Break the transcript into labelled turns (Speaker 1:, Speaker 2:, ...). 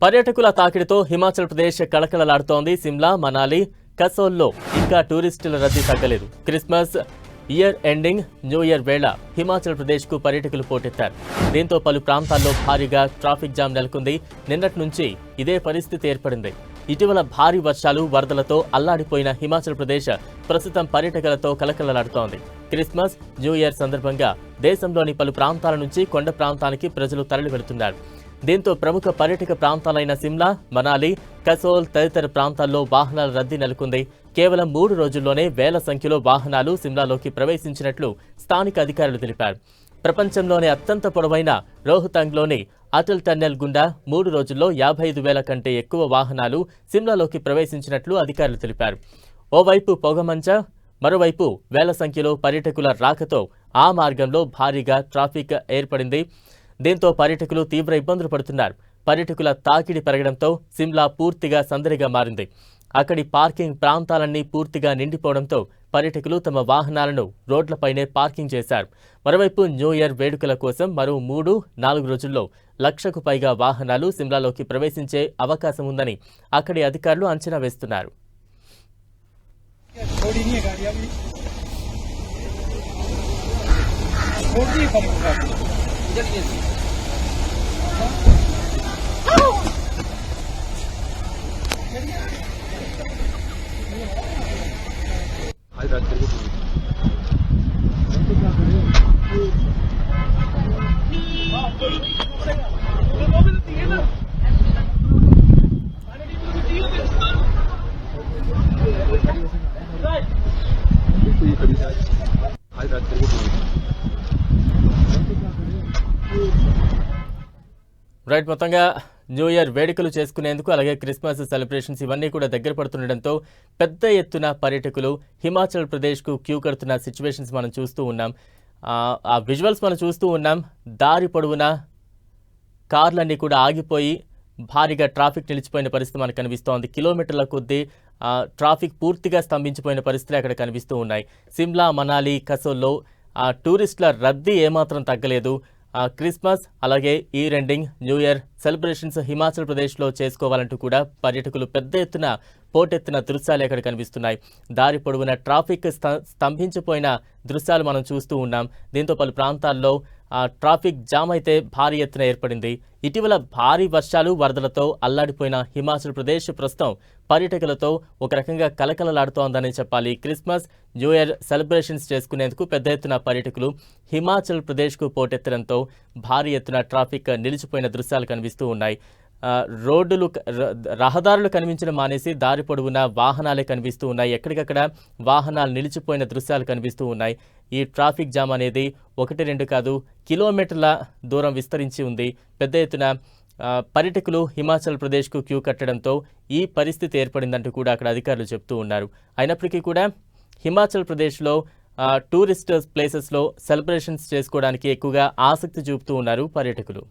Speaker 1: పర్యాటకుల తాకిడితో హిమాచల్ ప్రదేశ్ కళకళలాడుతోంది. సిమ్లా, మనాలి, కసోల్లో ఇంకా టూరిస్టుల రద్దీ తగ్గలేదు. Christmas, year ending, new year వేళ హిమాచల్ ప్రదేశ్కు పర్యాటకులు పోటెత్తారు. దీంతో పలు ప్రాంతాల్లో భారీగా ట్రాఫిక్ జామ్ నెలకొంది. నిన్నటి నుంచి ఇదే పరిస్థితి ఏర్పడింది. ఇటీవల భారీ వర్షాలు, వరదలతో అల్లాడిపోయిన హిమాచల్ ప్రదేశ్ ప్రస్తుతం పర్యాటకులతో కలకలలాడుతోంది. క్రిస్మస్, న్యూ ఇయర్ సందర్భంగా దేశంలోని పలు ప్రాంతాల నుంచి కొండ ప్రాంతానికి ప్రజలు తరలి వెళుతున్నారు. దీంతో ప్రముఖ పర్యాటక ప్రాంతాలైన సిమ్లా, మనాలి, కసోల్ తదితర ప్రాంతాల్లో వాహనాల రద్దీ నెలకొంది. కేవలం 3 రోజుల్లోనే వేల సంఖ్యలో వాహనాలు సిమ్లాలోకి ప్రవేశించినట్లు స్థానిక అధికారులు తెలిపారు. ప్రపంచంలోనే అత్యంత పొడవైన రోహతాంగ్లోని అటల్ టన్నెల్ గుండా 3 రోజుల్లో 55,000 కంటే ఎక్కువ వాహనాలు సిమ్లాలోకి ప్రవేశించినట్లు అధికారులు తెలిపారు. ఓవైపు పొగమంచ, మరోవైపు వేల సంఖ్యలో పర్యాటకుల రాకతో ఆ మార్గంలో భారీగా ట్రాఫిక్ ఏర్పడింది. దీంతో పర్యాటకులు తీవ్ర ఇబ్బందులు పడుతున్నారు. పర్యాటకుల తాకిడి పెరగడంతో సిమ్లా పూర్తిగా సందడిగా మారింది. అక్కడి పార్కింగ్ ప్రాంతాలన్నీ పూర్తిగా నిండిపోవడంతో పర్యాటకులు తమ వాహనాలను రోడ్లపైనే పార్కింగ్ చేశారు. మరోవైపు న్యూ ఇయర్ వేడుకల కోసం మరో 3-4 రోజుల్లో 1,00,000కు పైగా వాహనాలు సిమ్లాలోకి ప్రవేశించే అవకాశం ఉందని అక్కడి అధికారులు అంచనా వేస్తున్నారు. రైట్, మొత్తంగా న్యూ ఇయర్ వేడుకలు చేసుకునేందుకు అలాగే క్రిస్మస్ సెలబ్రేషన్స్ ఇవన్నీ కూడా దగ్గర పడుతుండటంతో పెద్ద ఎత్తున పర్యాటకులు హిమాచల్ ప్రదేశ్కు క్యూ కడుతున్న సిచ్యువేషన్స్ మనం చూస్తూ ఉన్నాం. ఆ విజువల్స్ మనం చూస్తూ ఉన్నాం. దారి పొడవునా కార్లన్నీ కూడా ఆగిపోయి భారీగా ట్రాఫిక్ నిలిచిపోయిన పరిస్థితి మనకు కనిపిస్తోంది. కిలోమీటర్ల కొద్దీ ట్రాఫిక్ పూర్తిగా స్తంభించిపోయిన పరిస్థితులు అక్కడ కనిపిస్తూ ఉన్నాయి. సిమ్లా, మనాలి, కసోల్లో టూరిస్టుల రద్దీ ఏమాత్రం తగ్గలేదు. క్రిస్మస్ అలాగే year ending, new year celebrations Himachal ప్రదేశ్లో చేసుకోవాలంటూ కూడా పర్యాటకులు పెద్ద ఎత్తున పోటెత్తిన దృశ్యాలు అక్కడ కనిపిస్తున్నాయి. దారి పొడవున ట్రాఫిక్ స్తంభించిపోయిన దృశ్యాలు మనం చూస్తూ ఉన్నాం. దీంతో పలు ప్రాంతాల్లో ట్రాఫిక్ జామ్ అయితే భారీ ఎత్తున ఏర్పడింది. ఇటీవల భారీ వర్షాలు, వరదలతో అల్లాడిపోయిన హిమాచల్ ప్రదేశ్ ప్రస్తుతం పర్యాటకులతో ఒక రకంగా కలకలలాడుతోందని చెప్పాలి. క్రిస్మస్, న్యూ ఇయర్ సెలబ్రేషన్స్ చేసుకునేందుకు పెద్ద ఎత్తున పర్యాటకులు హిమాచల్ ప్రదేశ్కు పోటెత్తడంతో భారీ ఎత్తున ట్రాఫిక్ నిలిచిపోయిన దృశ్యాలు కనిపిస్తూ ఉన్నాయి. రహదారులు కనిపించడం మానేసి దారి పొడవున వాహనాలే కనిపిస్తూ ఉన్నాయి. ఎక్కడికక్కడ వాహనాలు నిలిచిపోయిన దృశ్యాలు కనిపిస్తూ ఉన్నాయి. ఈ ట్రాఫిక్ జామ్ అనేది 1-2 కాదు, కిలోమీటర్ల దూరం విస్తరించి ఉంది. పెద్ద ఎత్తున పర్యాటకులు హిమాచల్ ప్రదేశ్కు క్యూ కట్టడంతో ఈ పరిస్థితి ఏర్పడిందంటూ కూడా అక్కడ అధికారులు చెప్తూ ఉన్నారు. అయినప్పటికీ కూడా హిమాచల్ ప్రదేశ్లో టూరిస్ట్ ప్లేసెస్లో సెలబ్రేషన్స్ చేసుకోవడానికి ఎక్కువగా ఆసక్తి చూపుతూ ఉన్నారు పర్యాటకులు.